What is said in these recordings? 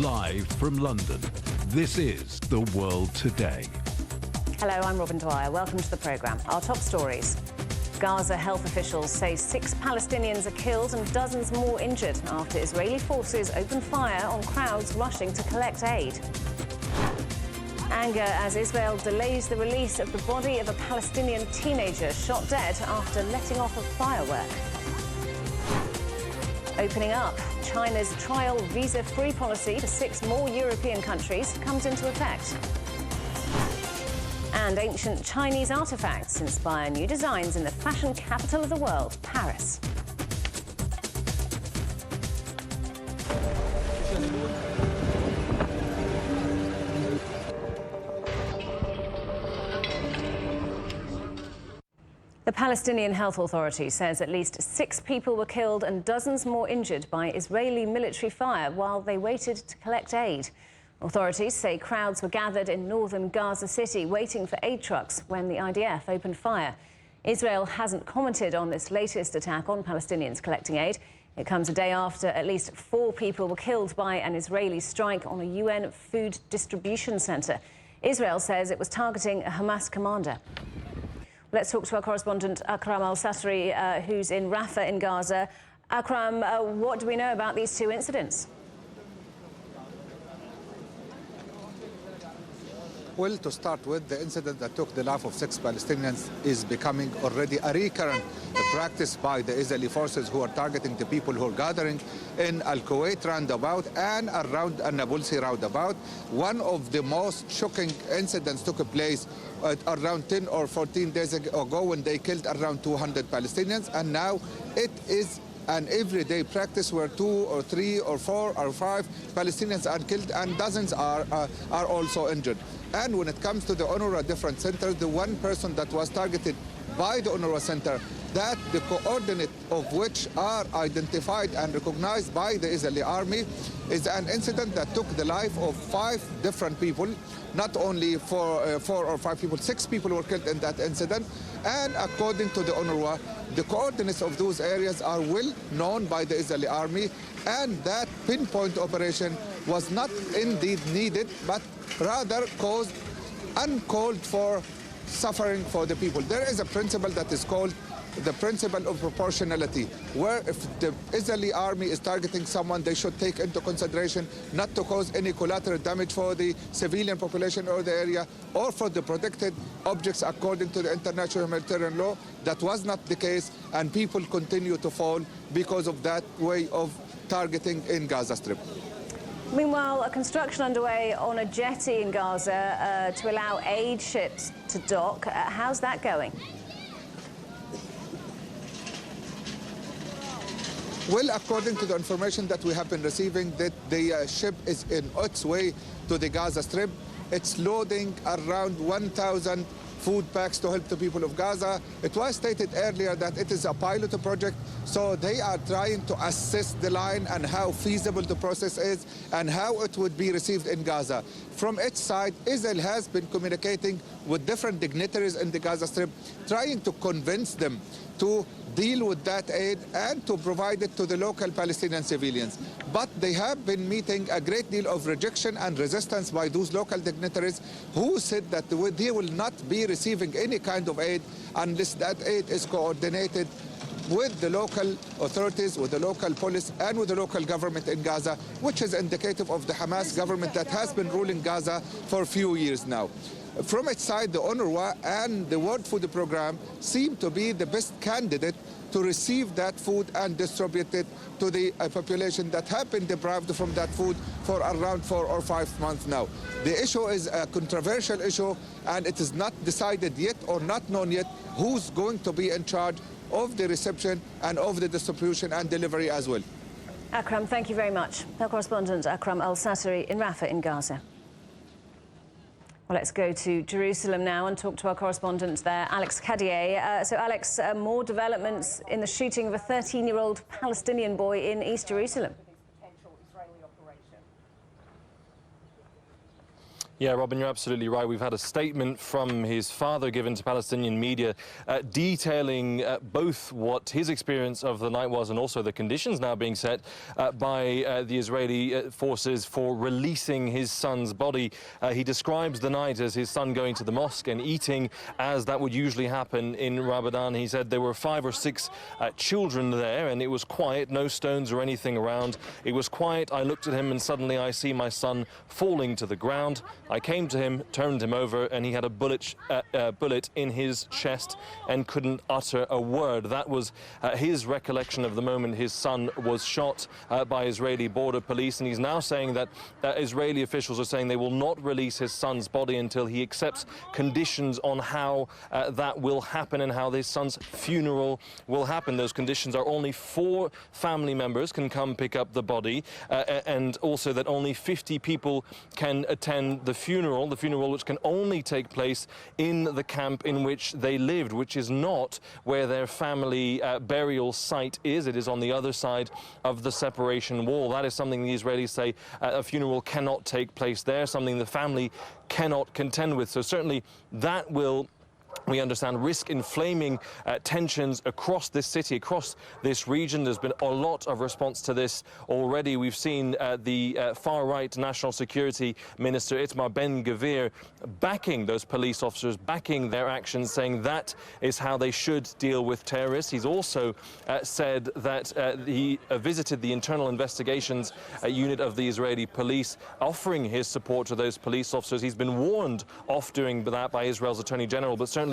Live from London, this is The World Today. Hello, I'm Robin Dwyer. Welcome to the programme. Our top stories. Gaza health officials say 6 Palestinians are killed and dozens more injured after Israeli forces opened fire on crowds rushing to collect aid. Anger as Israel delays the release of the body of a Palestinian teenager shot dead after letting off a firework. Opening up, China's trial visa-free policy for 6 more European countries comes into effect. And ancient Chinese artefacts inspire new designs in the fashion capital of the world, Paris. The Palestinian Health Authority says at least 6 people were killed and dozens more injured by Israeli military fire while they waited to collect aid. Authorities say crowds were gathered in northern Gaza City waiting for aid trucks when the IDF opened fire. Israel hasn't commented on this latest attack on Palestinians collecting aid. It comes a day after at least 4 people were killed by an Israeli strike on a UN food distribution centre. Israel says it was targeting a Hamas commander. Let's talk to our correspondent Akram Al-Satri, who's in Rafah in Gaza. Akram, what do we know about these 2 incidents? Well, to start with, the incident that took the life of 6 Palestinians is becoming already a recurrent practice by the Israeli forces who are targeting the people who are gathering in Al-Kuwait roundabout and around An-Nabulsi roundabout. One of the most shocking incidents took place around 10 or 14 days ago when they killed around 200 Palestinians, and now it is an everyday practice where 2 or 3 or 4 or 5 Palestinians are killed and dozens are also injured. And when it comes to the UNRWA different centers, the one person that was targeted by the UNRWA center, that the coordinate of which are identified and recognized by the Israeli army, is an incident that took the life of 5 different people. Not only 4 or 5 people, 6 people were killed in that incident. And according to the UNRWA, the coordinates of those areas are well known by the Israeli army, and that pinpoint operation was not indeed needed, but rather caused uncalled for suffering for the people. There is a principle that is called the principle of proportionality, where if the Israeli army is targeting someone, they should take into consideration not to cause any collateral damage for the civilian population or the area or for the protected objects according to the international humanitarian law. That was not the case, and people continue to fall because of that way of targeting in Gaza Strip. Meanwhile, a construction underway on a jetty in Gaza to allow aid ships to dock. How's that going? Well, according to the information that we have been receiving, that the ship is in its way to the Gaza Strip. It's loading around 1,000 food packs to help the people of Gaza. It was stated earlier that it is a pilot project, so they are trying to assess the line and how feasible the process is and how it would be received in Gaza. From its side, Israel has been communicating with different dignitaries in the Gaza Strip, trying to convince them to deal with that aid and to provide it to the local Palestinian civilians. But they have been meeting a great deal of rejection and resistance by those local dignitaries who said that they will not be receiving any kind of aid unless that aid is coordinated with the local authorities, with the local police, and with the local government in Gaza, which is indicative of the Hamas government that has been ruling Gaza for a few years now. From its side, the UNRWA and the World Food Programme seem to be the best candidate to receive that food and distribute it to the population that have been deprived from that food for around 4 or 5 months now. The issue is a controversial issue, and it is not decided yet or not known yet who's going to be in charge of the reception and of the distribution and delivery as well. Akram, thank you very much. Our correspondent Akram Al-Satri in Rafah in Gaza. Well, let's go to Jerusalem now and talk to our correspondent there, Alex Cadier. So, Alex, more developments in the shooting of a 13-year-old Palestinian boy in East Jerusalem. Yeah, Robin, you're absolutely right. We've had a statement from his father given to Palestinian media detailing both what his experience of the night was and also the conditions now being set by the Israeli forces for releasing his son's body. He describes the night as his son going to the mosque and eating as that would usually happen in Ramadan. He said there were 5 or 6 children there and it was quiet, no stones or anything around. It was quiet. I looked at him and suddenly I see my son falling to the ground. I came to him, turned him over, and he had a bullet in his chest and couldn't utter a word. That was his recollection of the moment his son was shot by Israeli border police. And he's now saying that Israeli officials are saying they will not release his son's body until he accepts conditions on how that will happen and how his son's funeral will happen. Those conditions are only 4 family members can come pick up the body, and also that only 50 people can attend the funeral which can only take place in the camp in which they lived, which is not where their family burial site is. It is on the other side of the separation wall. That is something the Israelis say a funeral cannot take place there, something the family cannot contend with. So certainly that will, we understand, risk inflaming tensions across this city, across this region. There's been a lot of response to this already. We've seen the far-right National Security Minister Itamar Ben-Gvir backing those police officers, backing their actions, saying that is how they should deal with terrorists. He's also said that he visited the Internal Investigations Unit of the Israeli police, offering his support to those police officers. He's been warned off doing that by Israel's Attorney General, but certainly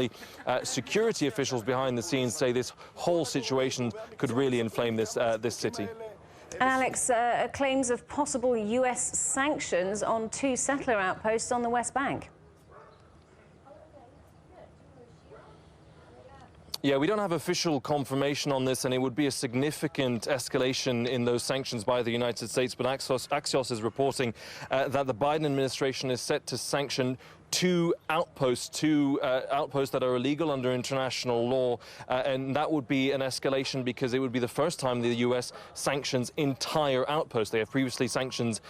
security officials behind the scenes say this whole situation could really inflame this city. And Alex, claims of possible US sanctions on 2 settler outposts on the West Bank. Yeah, we don't have official confirmation on this, and it would be a significant escalation in those sanctions by the United States. But Axios is reporting that the Biden administration is set to sanction 2 outposts that are illegal under international law, and that would be an escalation because it would be the first time the U.S. sanctions entire outposts. They have previously sanctioned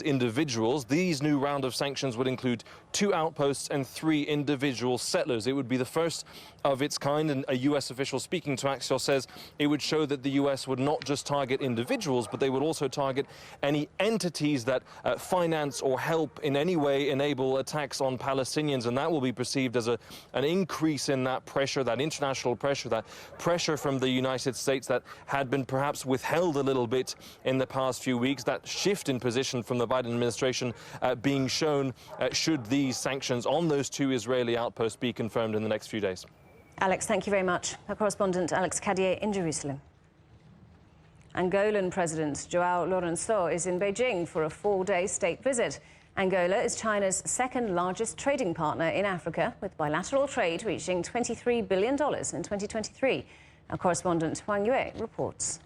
individuals. These new round of sanctions would include 2 outposts and 3 individual settlers. It would be the first of its kind, and a U.S. official speaking to Axios says it would show that the U.S. would not just target individuals, but they would also target any entities that finance or help in any way enable attacks on Palestinians, and that will be perceived as an increase in that pressure, that international pressure, that pressure from the United States that had been perhaps withheld a little bit in the past few weeks. That shift in position from the Biden administration being shown should these sanctions on those 2 Israeli outposts be confirmed in the next few days. Alex, thank you very much. Our correspondent Alex Cadier in Jerusalem. Angolan President João Lourenço is in Beijing for a 4-day state visit. Angola is China's 2nd largest trading partner in Africa, with bilateral trade reaching $23 billion in 2023. Our correspondent Huang Yue reports.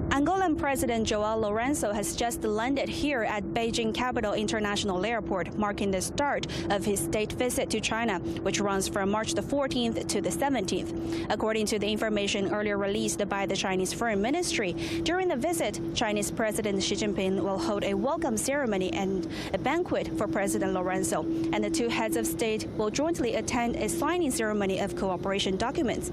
Angolan President João Lourenço has just landed here at Beijing Capital International Airport, marking the start of his state visit to China, which runs from March the 14th to the 17th. According to the information earlier released by the Chinese Foreign Ministry, during the visit, Chinese President Xi Jinping will hold a welcome ceremony and a banquet for President Lourenço, and the 2 heads of state will jointly attend a signing ceremony of cooperation documents.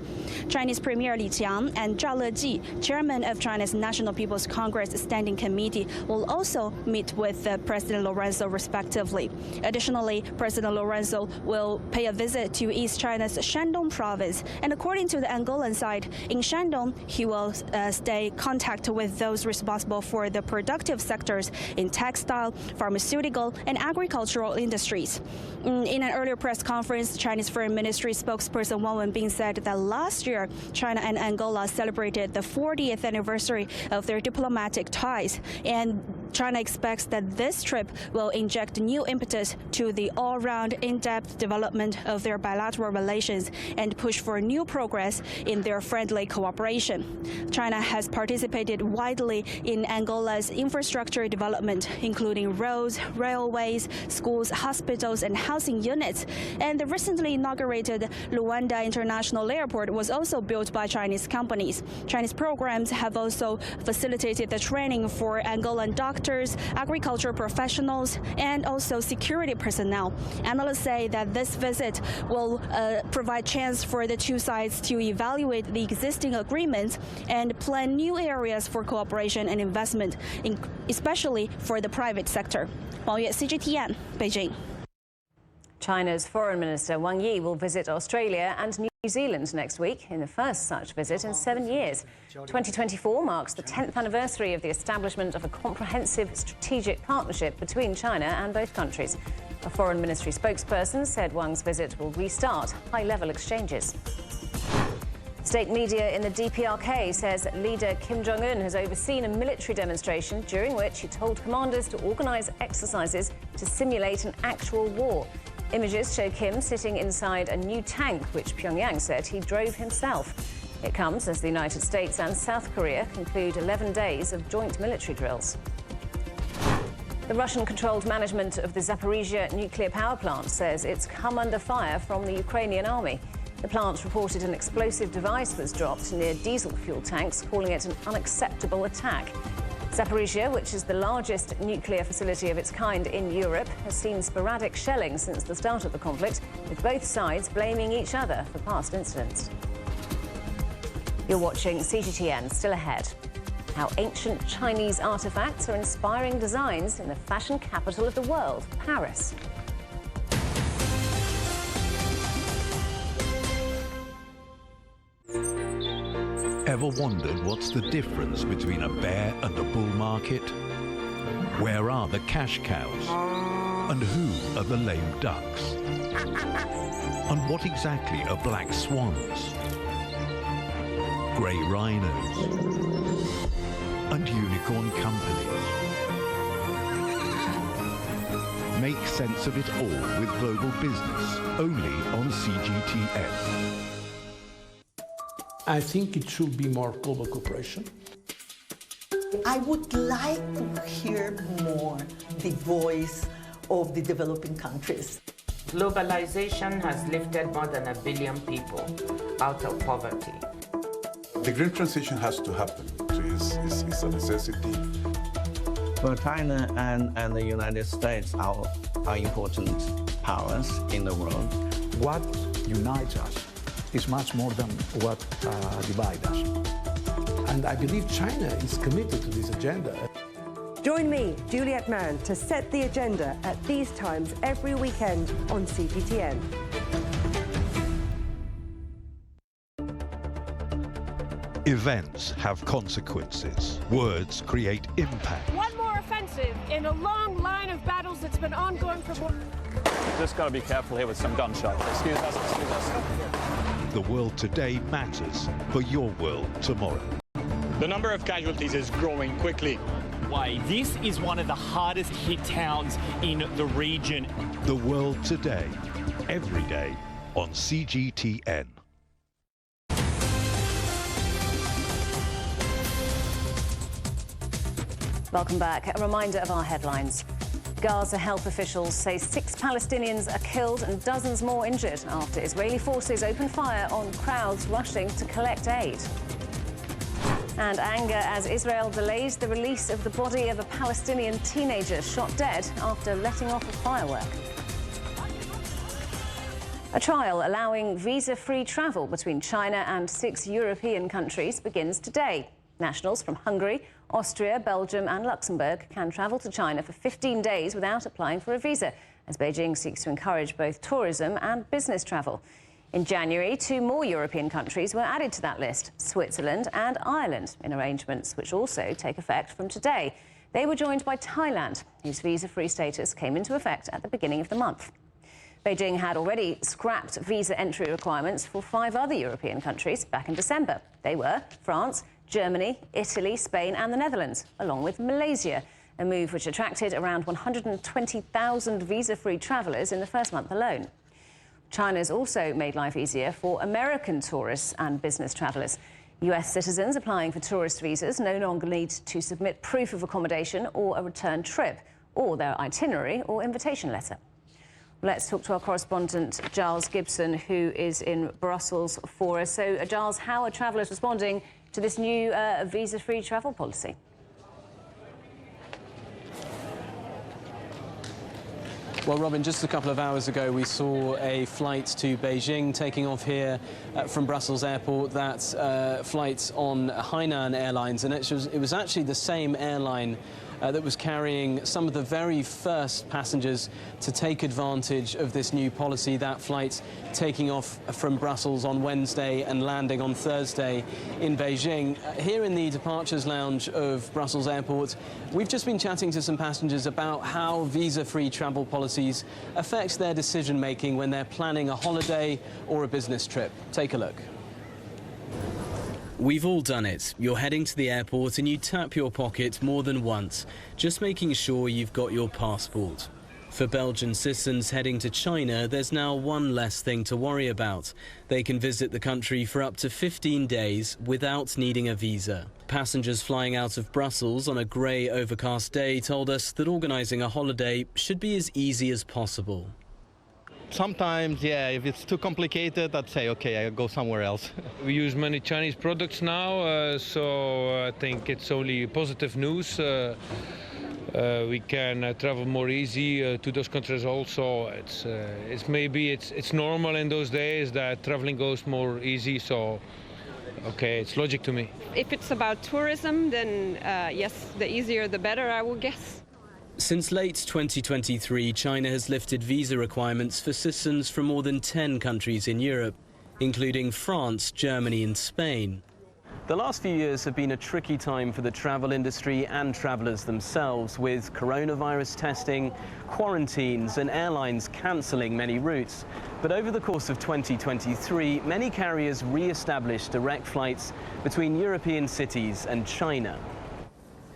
Chinese Premier Li Qiang and Zhao Leji, chairman of China's National People's Congress Standing Committee, will also meet with President Lourenço respectively. Additionally, President Lourenço will pay a visit to East China's Shandong province, and according to the Angolan side, in Shandong, he will stay in contact with those responsible for the productive sectors in textile, pharmaceutical, and agricultural industries. In an earlier press conference, Chinese Foreign Ministry spokesperson Wang Wenbin said that last year, China and Angola celebrated the 40th anniversary of their diplomatic ties, and China expects that this trip will inject new impetus to the all-round in-depth development of their bilateral relations and push for new progress in their friendly cooperation. China has participated widely in Angola's infrastructure development, including roads, railways, schools, hospitals, and housing units. And the recently inaugurated Luanda International Airport was also built by Chinese companies. Chinese programs have also facilitated the training for Angolan doctors doctors, agriculture professionals, and also security personnel. Analysts say that this visit will provide chance for the two sides to evaluate the existing agreements and plan new areas for cooperation and investment, especially for the private sector. Wang Yue, CGTN, Beijing. China's Foreign Minister Wang Yi will visit Australia and New Zealand next week, in the first such visit in 7 years. 2024 marks the 10th anniversary of the establishment of a comprehensive strategic partnership between China and both countries. A Foreign Ministry spokesperson said Wang's visit will restart high-level exchanges. State media in the DPRK says leader Kim Jong-un has overseen a military demonstration during which he told commanders to organise exercises to simulate an actual war. Images show Kim sitting inside a new tank, which Pyongyang said he drove himself. It comes as the United States and South Korea conclude 11 days of joint military drills. The Russian-controlled management of the Zaporizhzhia nuclear power plant says it's come under fire from the Ukrainian army. The plant reported an explosive device was dropped near diesel fuel tanks, calling it an unacceptable attack. Zaporizhzhia, which is the largest nuclear facility of its kind in Europe, has seen sporadic shelling since the start of the conflict, with both sides blaming each other for past incidents. You're watching CGTN. Still ahead, how ancient Chinese artifacts are inspiring designs in the fashion capital of the world, Paris. Ever wondered what's the difference between a bear and a bull market? Where are the cash cows? And who are the lame ducks? And what exactly are black swans? Grey rhinos? And unicorn companies? Make sense of it all with Global Business, only on CGTN. I think it should be more global cooperation. I would like to hear more the voice of the developing countries. Globalization has lifted more than 1 billion people out of poverty. The green transition has to happen. It's a necessity. Well, China and the United States are important powers in the world. What unites us is much more than what divides us. And I believe China is committed to this agenda. Join me, Juliet Mann, to set the agenda at these times every weekend on CGTN. Events have consequences. Words create impact. One more offensive in a long line of battles that's been ongoing for more... Just got to be careful here with some gunshots. Excuse us, excuse us. The world today matters for your world tomorrow. The number of casualties is growing quickly. Why, this is one of the hardest hit towns in the region. The world today, every day on CGTN. Welcome back. A reminder of our headlines. Gaza health officials say 6 Palestinians are killed and dozens more injured after Israeli forces opened fire on crowds rushing to collect aid. And anger as Israel delays the release of the body of a Palestinian teenager shot dead after letting off a firework. A trial allowing visa-free travel between China and 6 European countries begins today. Nationals from Hungary, Austria, Belgium and Luxembourg can travel to China for 15 days without applying for a visa, as Beijing seeks to encourage both tourism and business travel. In January, 2 more European countries were added to that list, Switzerland and Ireland, in arrangements which also take effect from today. They were joined by Thailand, whose visa-free status came into effect at the beginning of the month. Beijing had already scrapped visa entry requirements for 5 other European countries back in December. They were France, Germany, Italy, Spain and the Netherlands, along with Malaysia, a move which attracted around 120,000 visa-free travellers in the first month alone. China's also made life easier for American tourists and business travellers. US citizens applying for tourist visas no longer need to submit proof of accommodation or a return trip, or their itinerary or invitation letter. Let's talk to our correspondent, Giles Gibson, who is in Brussels for us. So, Giles, how are travellers responding to this new visa-free travel policy? Well, Robin, just a couple of hours ago, we saw a flight to Beijing taking off here from Brussels Airport. That's flight on Hainan Airlines, and it was actually the same airline that was carrying some of the very first passengers to take advantage of this new policy. That flight taking off from Brussels on Wednesday and landing on Thursday in Beijing. Here in the departures lounge of Brussels Airport, we've just been chatting to some passengers about how visa-free travel policies affect their decision-making when they're planning a holiday or a business trip. Take a look. We've all done it. You're heading to the airport and you tap your pocket more than once, just making sure you've got your passport. For Belgian citizens heading to China, there's now one less thing to worry about. They can visit the country for up to 15 days without needing a visa. Passengers flying out of Brussels on a grey, overcast day told us that organising a holiday should be as easy as possible. Sometimes, yeah, if it's too complicated, I'd say, okay, I'll go somewhere else. We use many Chinese products now, so I think it's only positive news. We can travel more easy to those countries also. It's normal in those days that traveling goes more easy, so okay, it's logic to me. If it's about tourism, then yes, the easier the better, I would guess. Since late 2023, China has lifted visa requirements for citizens from more than 10 countries in Europe, including France, Germany and Spain. The last few years have been a tricky time for the travel industry and travellers themselves, with coronavirus testing, quarantines and airlines cancelling many routes. But over the course of 2023, many carriers re-established direct flights between European cities and China.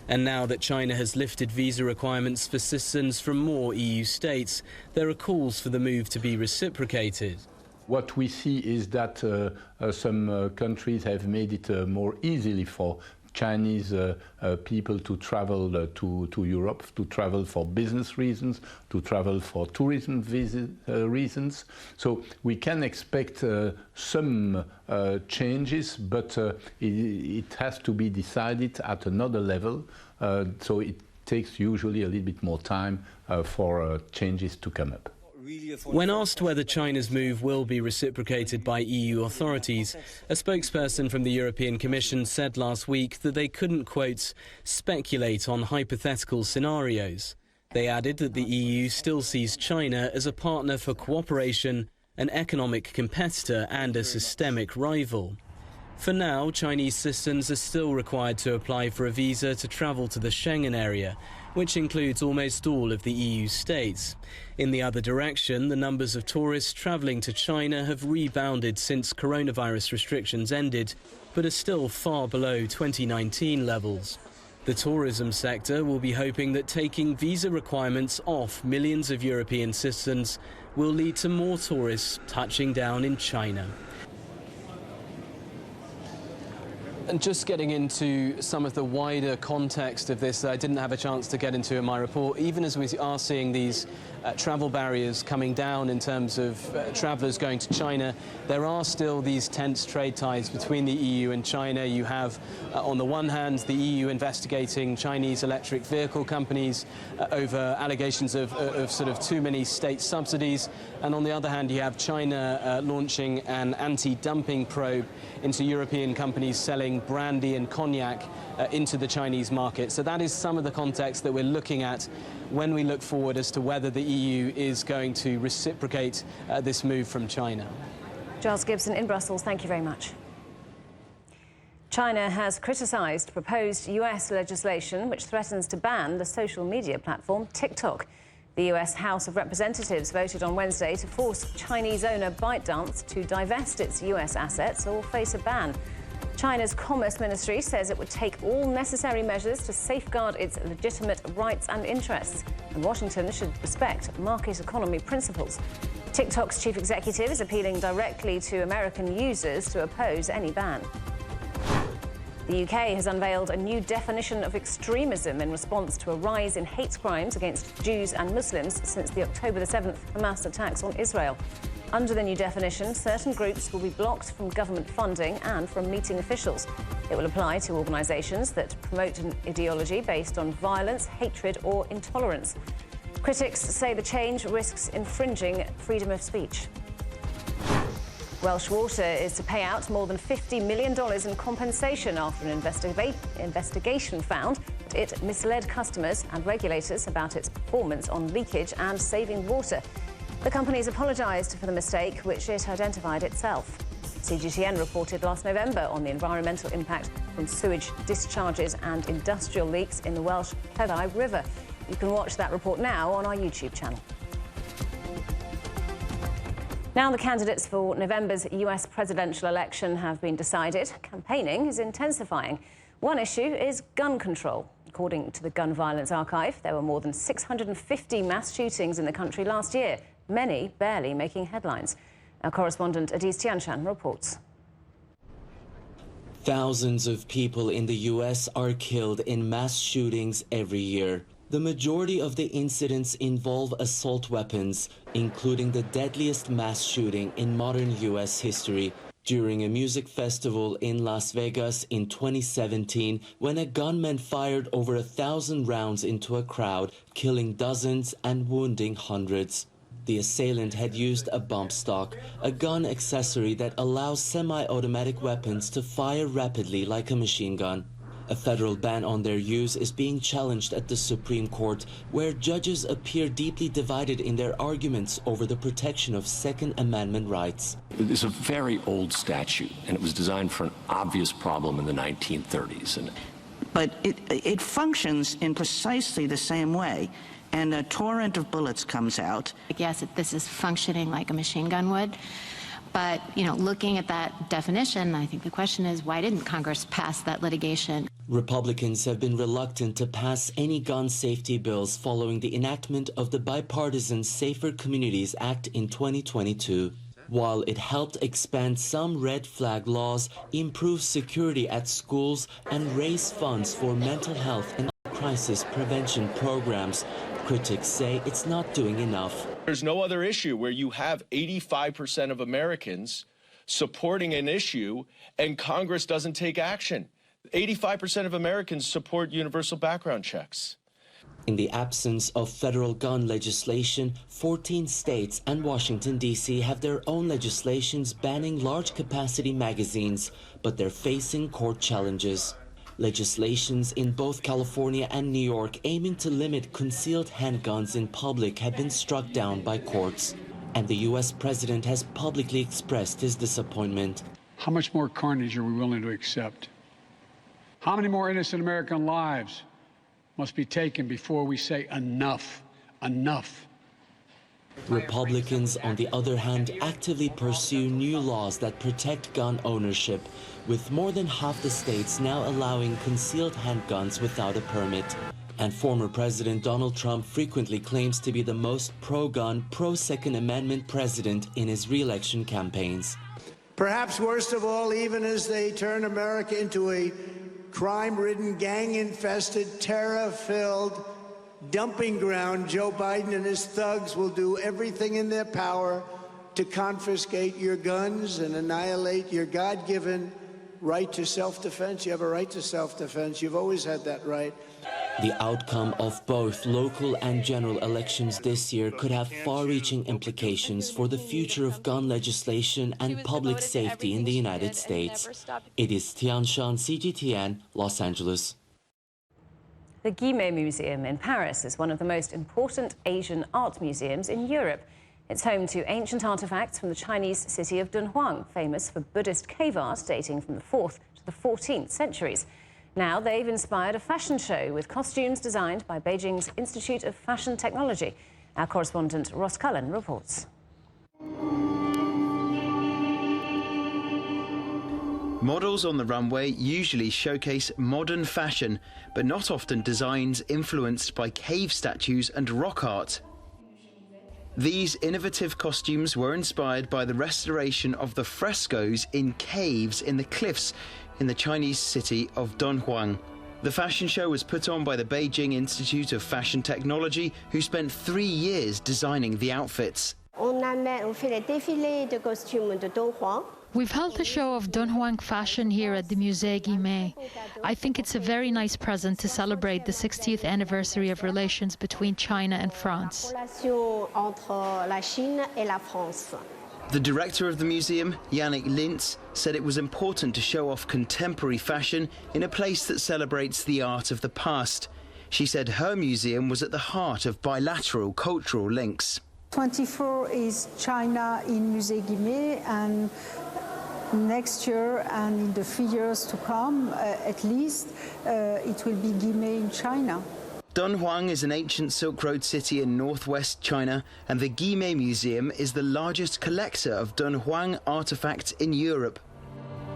And now that China has lifted visa requirements for citizens from more EU states, there are calls for the move to be reciprocated. What we see is that some countries have made it more easily for Chinese people to travel to Europe, to travel for business reasons, to travel for tourism reasons. So we can expect some changes, but it has to be decided at another level. So it takes usually a little bit more time for changes to come up. When asked whether China's move will be reciprocated by EU authorities, a spokesperson from the European Commission said last week that they couldn't, quote, speculate on hypothetical scenarios. They added that the EU still sees China as a partner for cooperation, an economic competitor and a systemic rival. For now, Chinese citizens are still required to apply for a visa to travel to the Schengen area, which includes almost all of the EU states. In the other direction, the numbers of tourists travelling to China have rebounded since coronavirus restrictions ended, but are still far below 2019 levels. The tourism sector will be hoping that taking visa requirements off millions of European citizens will lead to more tourists touching down in China. And just getting into some of the wider context of this, I didn't have a chance to get into in my report. Even as we are seeing these travel barriers coming down in terms of travellers going to China, there are still these tense trade ties between the EU and China. You have, on the one hand, the EU investigating Chinese electric vehicle companies over allegations of sort of too many state subsidies. And on the other hand, you have China launching an anti-dumping probe into European companies selling brandy and cognac into the Chinese market. So that is some of the context that we're looking at when we look forward as to whether the EU is going to reciprocate this move from China. Giles Gibson in Brussels, thank you very much. China has criticised proposed US legislation which threatens to ban the social media platform TikTok. The US House of Representatives voted on Wednesday to force Chinese owner ByteDance to divest its US assets or face a ban. China's Commerce Ministry says it would take all necessary measures to safeguard its legitimate rights and interests, and Washington should respect market economy principles. TikTok's chief executive is appealing directly to American users to oppose any ban. The UK has unveiled a new definition of extremism in response to a rise in hate crimes against Jews and Muslims since the October the 7th Hamas attacks on Israel. Under the new definition, certain groups will be blocked from government funding and from meeting officials. It will apply to organisations that promote an ideology based on violence, hatred or intolerance. Critics say the change risks infringing freedom of speech. Welsh Water is to pay out more than $50 million in compensation after an investigation found that it misled customers and regulators about its performance on leakage and saving water. The company has apologised for the mistake, which it identified itself. CGTN reported last November on the environmental impact from sewage discharges and industrial leaks in the Welsh Cleddau River. You can watch that report now on our YouTube channel. Now the candidates for November's US presidential election have been decided. Campaigning is intensifying. One issue is gun control. According to the Gun Violence Archive, there were more than 650 mass shootings in the country last year, many barely making headlines. Our correspondent Adis Tianshan reports. Thousands of people in the US are killed in mass shootings every year. The majority of the incidents involve assault weapons, including the deadliest mass shooting in modern US history during a music festival in Las Vegas in 2017, when a gunman fired over 1,000 rounds into a crowd, killing dozens and wounding hundreds. The assailant had used a bump stock, a gun accessory that allows semi-automatic weapons to fire rapidly like a machine gun. A federal ban on their use is being challenged at the Supreme Court, where judges appear deeply divided in their arguments over the protection of Second Amendment rights. It's a very old statute, and it was designed for an obvious problem in the 1930s. But it functions in precisely the same way, and a torrent of bullets comes out. Yes, this is functioning like a machine gun would. But, looking at that definition, I think the question is, why didn't Congress pass that litigation? Republicans have been reluctant to pass any gun safety bills following the enactment of the bipartisan Safer Communities Act in 2022. While it helped expand some red flag laws, improve security at schools, and raise funds for mental health and crisis prevention programs, critics say it's not doing enough. There's no other issue where you have 85% of Americans supporting an issue and Congress doesn't take action. 85% of Americans support universal background checks. In the absence of federal gun legislation, 14 states and Washington, D.C. have their own legislations banning large-capacity magazines, but they're facing court challenges. Legislations in both California and New York aiming to limit concealed handguns in public have been struck down by courts. And the U.S. president has publicly expressed his disappointment. How much more carnage are we willing to accept? How many more innocent American lives must be taken before we say enough, enough? Republicans, on the other hand, actively pursue new laws that protect gun ownership, with more than half the states now allowing concealed handguns without a permit. And former President Donald Trump frequently claims to be the most pro-gun, pro-Second Amendment president in his re-election campaigns. Perhaps worst of all, even as they turn America into a crime-ridden, gang-infested, terror-filled dumping ground, Joe Biden and his thugs will do everything in their power to confiscate your guns and annihilate your God-given right to self-defense. You have a right to self-defense. You've always had that right. The outcome of both local and general elections this year could have far-reaching implications for the future of gun legislation and public safety in the United States. It is Tianshan, CGTN, Los Angeles. The Guimet Museum in Paris is one of the most important Asian art museums in Europe. It's home to ancient artifacts from the Chinese city of Dunhuang, famous for Buddhist cave art dating from the 4th to the 14th centuries. Now they've inspired a fashion show with costumes designed by Beijing's Institute of Fashion Technology. Our correspondent Ross Cullen reports. Models on the runway usually showcase modern fashion, but not often designs influenced by cave statues and rock art. These innovative costumes were inspired by the restoration of the frescoes in caves in the cliffs in the Chinese city of Dunhuang. The fashion show was put on by the Beijing Institute of Fashion Technology, who spent 3 years designing the outfits. On fait les défilés de costumes de Dunhuang. We've held a show of Dunhuang fashion here at the Musée Guimet. I think it's a very nice present to celebrate the 60th anniversary of relations between China and France. The director of the museum, Yannick Lintz, said it was important to show off contemporary fashion in a place that celebrates the art of the past. She said her museum was at the heart of bilateral cultural links. 24 is China in Musée Guimet, and next year and in the 3 years to come, at least, it will be Guimet in China. Dunhuang is an ancient Silk Road city in northwest China, and the Guimet Museum is the largest collector of Dunhuang artifacts in Europe.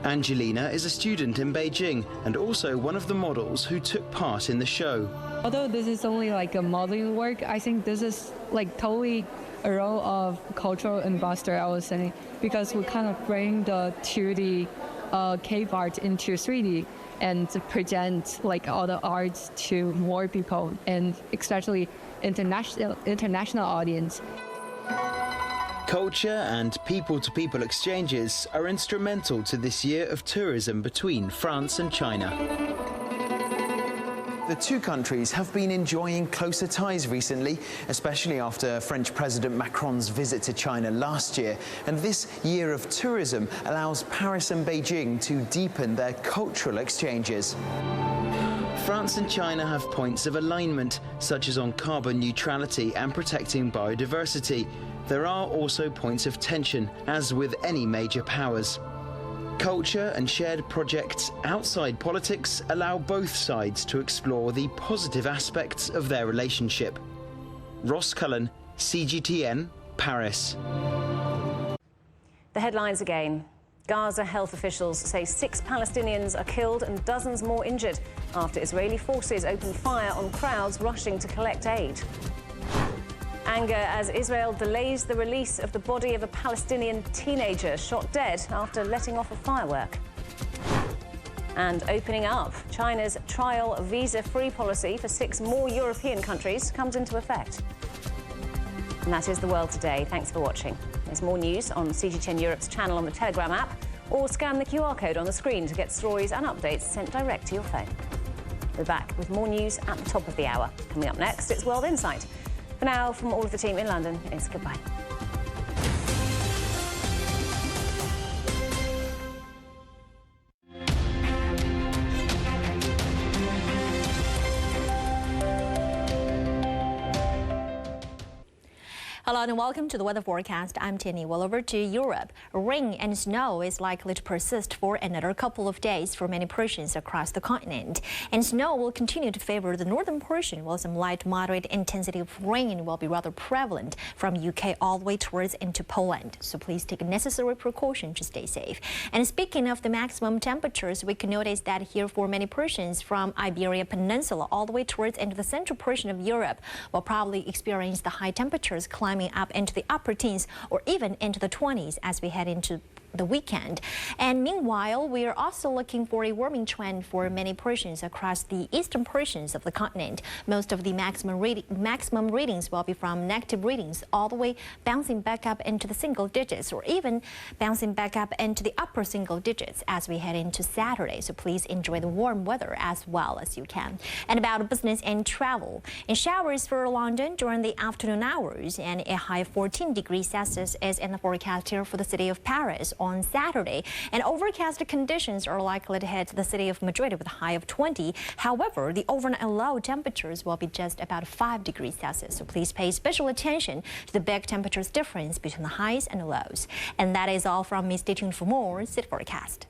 Angelina is a student in Beijing and also one of the models who took part in the show. Although this is only like a modeling work, I think this is like totally a role of cultural ambassador, I was saying, because we kind of bring the 2D cave art into 3D and present like all the arts to more people, and especially international audience. Culture and people-to-people exchanges are instrumental to this year of tourism between France and China. The two countries have been enjoying closer ties recently, especially after French President Macron's visit to China last year. And this year of tourism allows Paris and Beijing to deepen their cultural exchanges. France and China have points of alignment, such as on carbon neutrality and protecting biodiversity. There are also points of tension, as with any major powers. Culture and shared projects outside politics allow both sides to explore the positive aspects of their relationship. Ross Cullen, CGTN, Paris. The headlines again. Gaza health officials say 6 Palestinians are killed and dozens more injured after Israeli forces opened fire on crowds rushing to collect aid. Anger as Israel delays the release of the body of a Palestinian teenager shot dead after letting off a firework. And opening up, China's trial visa-free policy for 6 more European countries comes into effect. And that is the world today. Thanks for watching. There's more news on CGTN Europe's channel on the Telegram app, or scan the QR code on the screen to get stories and updates sent direct to your phone. We're back with more news at the top of the hour. Coming up next, it's World Insight. For now, from all of the team in London, it's goodbye. Hello and welcome to the weather forecast. I'm Tierney. Well, over to Europe. Rain and snow is likely to persist for another couple of days for many portions across the continent. And snow will continue to favor the northern portion, while some light moderate intensity of rain will be rather prevalent from UK all the way towards into Poland. So please take necessary precaution to stay safe. And speaking of the maximum temperatures, we can notice that here for many portions from Iberia Peninsula all the way towards into the central portion of Europe will probably experience the high temperatures climbing up into the upper teens or even into the 20s as we head into the weekend. And meanwhile, we are also looking for a warming trend for many portions across the eastern portions of the continent. Most of the maximum readings will be from negative readings all the way bouncing back up into the single digits or even bouncing back up into the upper single digits as we head into Saturday. So please enjoy the warm weather as well as you can. And about business and travel. And showers for London during the afternoon hours, and a high of 14 degrees Celsius is in the forecast here for the city of Paris on Saturday. And overcast conditions are likely to hit the city of Madrid with a high of 20. However, the overnight and low temperatures will be just about 5 degrees Celsius. So please pay special attention to the big temperatures difference between the highs and the lows. And that is all from me. Stay tuned for more City Forecast.